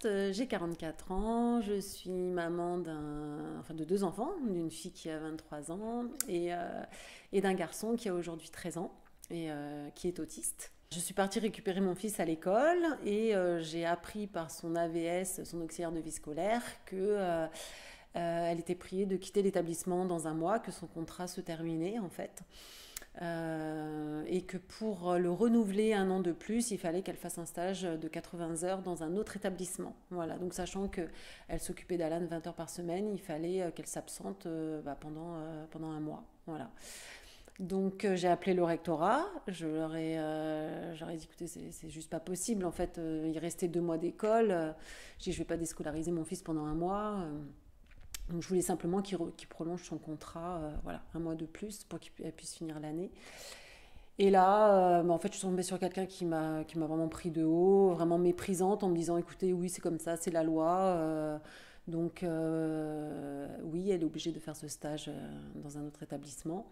podcast. J'ai 44 ans, je suis maman de deux enfants, d'une fille qui a 23 ans et d'un garçon qui a aujourd'hui 13 ans et qui est autiste. Je suis partie récupérer mon fils à l'école et j'ai appris par son AVS, son auxiliaire de vie scolaire, qu'elle était priée de quitter l'établissement dans un mois, que son contrat se terminait en fait. Et que pour le renouveler un an de plus, il fallait qu'elle fasse un stage de 80 heures dans un autre établissement. Voilà, donc sachant qu'elle s'occupait d'Alan 20 heures par semaine, il fallait qu'elle s'absente pendant un mois. Voilà. Donc j'ai appelé le rectorat, j'aurais dit écoutez c'est juste pas possible, en fait il restait 2 mois d'école, j'ai dit je vais pas déscolariser mon fils pendant un mois. Donc je voulais simplement qu'il prolonge son contrat, voilà, un mois de plus pour qu'elle puisse finir l'année. Et là, en fait, je suis tombée sur quelqu'un qui m'a vraiment pris de haut, vraiment méprisante, en me disant, écoutez, oui, c'est comme ça, c'est la loi. Oui, elle est obligée de faire ce stage dans un autre établissement.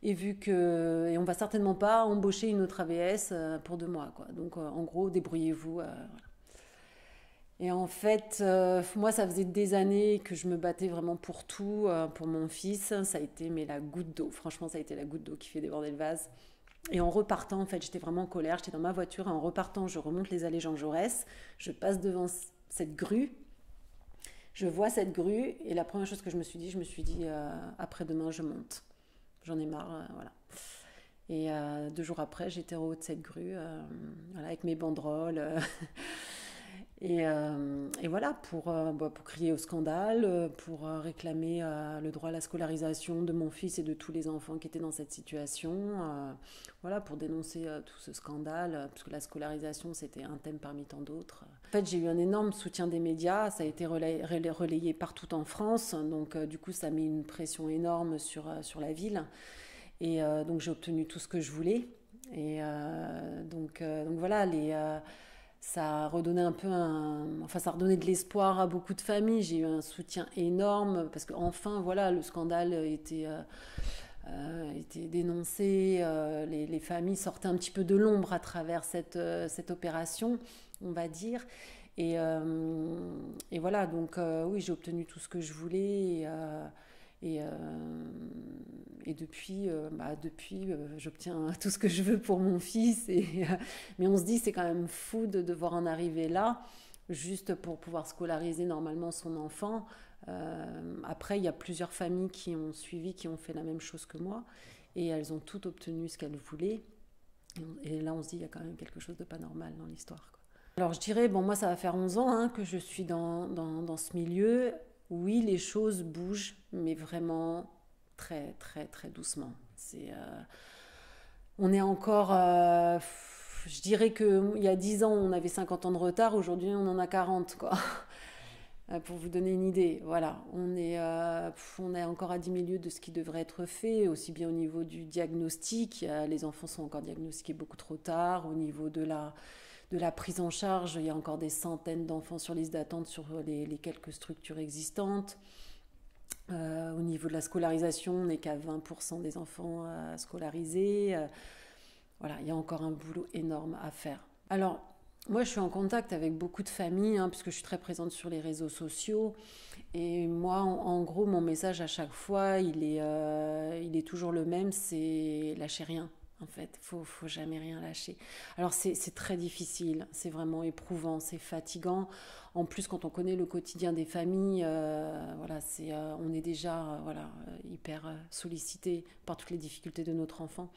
Et on va certainement pas embaucher une autre AVS pour 2 mois, quoi. Donc, en gros, débrouillez-vous. Voilà. Et en fait, moi, ça faisait des années que je me battais vraiment pour tout, pour mon fils. Ça a été la goutte d'eau. Franchement, ça a été la goutte d'eau qui fait déborder le vase. Et en repartant, en fait, j'étais vraiment en colère. J'étais dans ma voiture. Et en repartant, je remonte les allées Jean Jaurès. Je passe devant cette grue. Je vois cette grue. Et la première chose que je me suis dit, après-demain, je monte. J'en ai marre, voilà. Et 2 jours après, j'étais au haut de cette grue, voilà, avec mes banderoles. Et voilà, pour crier au scandale, pour réclamer le droit à la scolarisation de mon fils et de tous les enfants qui étaient dans cette situation, voilà, pour dénoncer tout ce scandale, parce que la scolarisation, c'était un thème parmi tant d'autres. En fait, j'ai eu un énorme soutien des médias, ça a été relayé partout en France, donc du coup, ça a mis une pression énorme sur la ville, et donc j'ai obtenu tout ce que je voulais, et donc voilà, ça a redonné ça a redonné de l'espoir à beaucoup de familles. J'ai eu un soutien énorme parce que enfin, voilà, le scandale était dénoncé. Les familles sortaient un petit peu de l'ombre à travers cette opération, on va dire. Et voilà, donc oui, j'ai obtenu tout ce que je voulais. Et, euh, et depuis, j'obtiens tout ce que je veux pour mon fils. Mais on se dit, c'est quand même fou de devoir en arriver là, juste pour pouvoir scolariser normalement son enfant. Après, il y a plusieurs familles qui ont suivi, qui ont fait la même chose que moi. Et elles ont toutes obtenu ce qu'elles voulaient. Et là, on se dit, il y a quand même quelque chose de pas normal dans l'histoire, quoi. Alors, je dirais, bon, moi, ça va faire 11 ans que je suis dans ce milieu. Oui, les choses bougent, mais vraiment très, très, très doucement. On est encore, je dirais qu'il y a 10 ans, on avait 50 ans de retard, aujourd'hui, on en a 40, quoi. Pour vous donner une idée, voilà, on est encore à 10 milieux de ce qui devrait être fait, aussi bien au niveau du diagnostic, les enfants sont encore diagnostiqués beaucoup trop tard, au niveau de la prise en charge, il y a encore des centaines d'enfants sur liste d'attente sur les quelques structures existantes. Au niveau de la scolarisation, on n'est qu'à 20% des enfants scolarisés. Voilà, il y a encore un boulot énorme à faire. Alors, moi, je suis en contact avec beaucoup de familles, puisque je suis très présente sur les réseaux sociaux. Et moi, en gros, mon message à chaque fois, il est toujours le même, c'est lâchez rien. En fait, faut jamais rien lâcher. Alors c'est très difficile, c'est vraiment éprouvant, c'est fatigant. En plus, quand on connaît le quotidien des familles, voilà, on est déjà hyper sollicité par toutes les difficultés de notre enfant.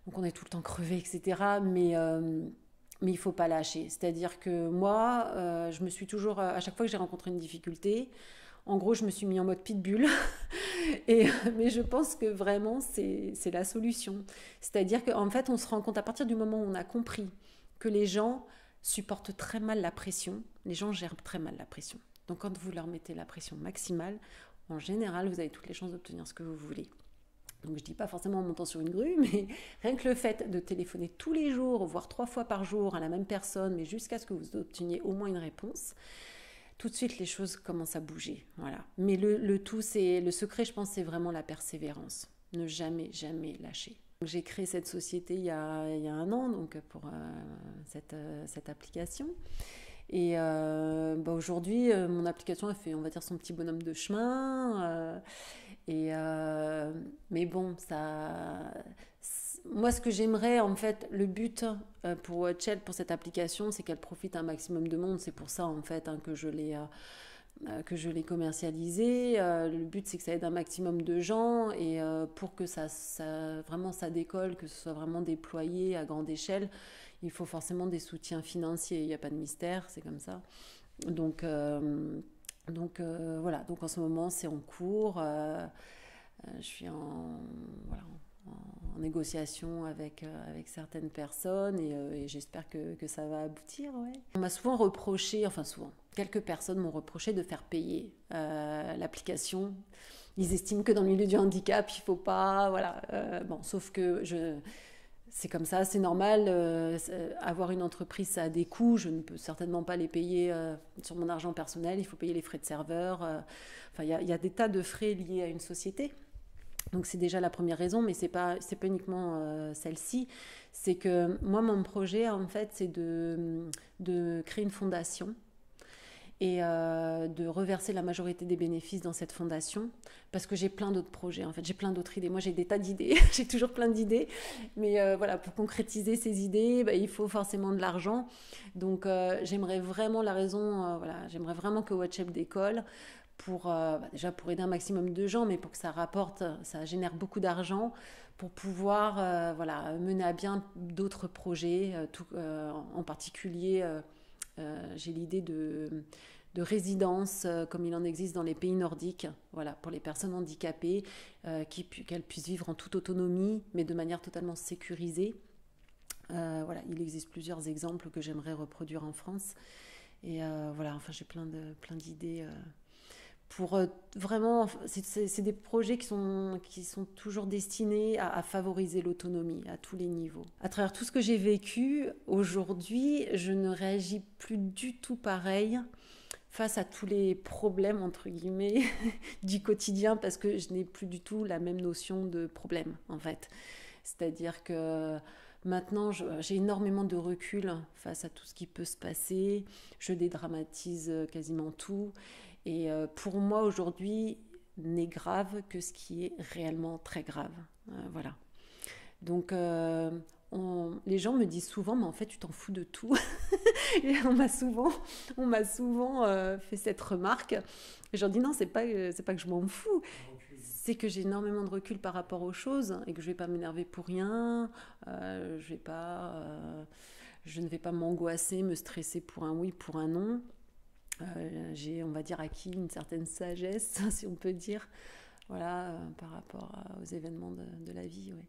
Donc on est tout le temps crevé, etc. Mais il ne faut pas lâcher. C'est-à-dire que moi, je me suis toujours, à chaque fois que j'ai rencontré une difficulté, en gros, je me suis mis en mode pitbull. Mais je pense que vraiment, c'est la solution. C'est-à-dire qu'en fait, on se rend compte à partir du moment où on a compris que les gens supportent très mal la pression, les gens gèrent très mal la pression. Donc quand vous leur mettez la pression maximale, en général, vous avez toutes les chances d'obtenir ce que vous voulez. Donc je ne dis pas forcément en montant sur une grue, mais rien que le fait de téléphoner tous les jours, voire 3 fois par jour à la même personne, mais jusqu'à ce que vous obteniez au moins une réponse, tout de suite les choses commencent à bouger. Voilà. Mais le secret, je pense, c'est vraiment la persévérance. Ne jamais, jamais lâcher. Donc, j'ai créé cette société il y a un an donc pour cette application. Et aujourd'hui, mon application, elle fait, on va dire, son petit bonhomme de chemin. Mais bon, moi, ce que j'aimerais, en fait, le but pour Watchel, pour cette application, c'est qu'elle profite un maximum de monde. C'est pour ça, en fait, hein, que je l'ai commercialisé. Le but, c'est que ça aide un maximum de gens et pour que vraiment ça décolle, que ce soit vraiment déployé à grande échelle, il faut forcément des soutiens financiers. Il n'y a pas de mystère, c'est comme ça. Donc, voilà. Donc en ce moment, c'est en cours. Je suis voilà, en négociation avec certaines personnes et j'espère que ça va aboutir. Ouais. On m'a souvent reproché, enfin souvent, quelques personnes m'ont reproché de faire payer l'application. Ils estiment que dans le milieu du handicap, il ne faut pas, voilà. Bon, sauf que c'est comme ça, c'est normal. Avoir une entreprise, ça a des coûts. Je ne peux certainement pas les payer sur mon argent personnel. Il faut payer les frais de serveur. Enfin, il y a des tas de frais liés à une société. Donc c'est déjà la première raison, mais c'est pas uniquement celle-ci. C'est que moi, mon projet, en fait, c'est de créer une fondation et de reverser la majorité des bénéfices dans cette fondation, parce que j'ai plein d'autres projets, en fait, j'ai plein d'autres idées. Moi, j'ai des tas d'idées, j'ai toujours plein d'idées, mais voilà, pour concrétiser ces idées, il faut forcément de l'argent. Donc j'aimerais vraiment j'aimerais vraiment que Watchel décolle, pour déjà pour aider un maximum de gens, mais pour que ça rapporte, ça génère beaucoup d'argent pour pouvoir mener à bien d'autres projets. En particulier, j'ai l'idée de résidences comme il en existe dans les pays nordiques, voilà, pour les personnes handicapées, qu'elles puissent vivre en toute autonomie, mais de manière totalement sécurisée. Voilà, il existe plusieurs exemples que j'aimerais reproduire en France. Et enfin, j'ai plein d'idées. Pour vraiment, c'est des projets qui sont toujours destinés à favoriser l'autonomie à tous les niveaux. À travers tout ce que j'ai vécu, aujourd'hui, je ne réagis plus du tout pareil face à tous les problèmes, entre guillemets, du quotidien, parce que je n'ai plus du tout la même notion de problème, en fait. C'est-à-dire que maintenant, j'ai énormément de recul face à tout ce qui peut se passer. Je dédramatise quasiment tout. Et pour moi, aujourd'hui, n'est grave que ce qui est réellement très grave. Voilà. Donc, les gens me disent souvent, mais en fait, tu t'en fous de tout. Et on m'a souvent fait cette remarque. Et je leur dis, non, c'est pas que je m'en fous. C'est que j'ai énormément de recul par rapport aux choses et que je ne vais pas m'énerver pour rien. Je ne vais pas m'angoisser, me stresser pour un oui, pour un non. J'ai, on va dire, acquis une certaine sagesse, si on peut dire, voilà, par rapport aux événements de la vie. Ouais.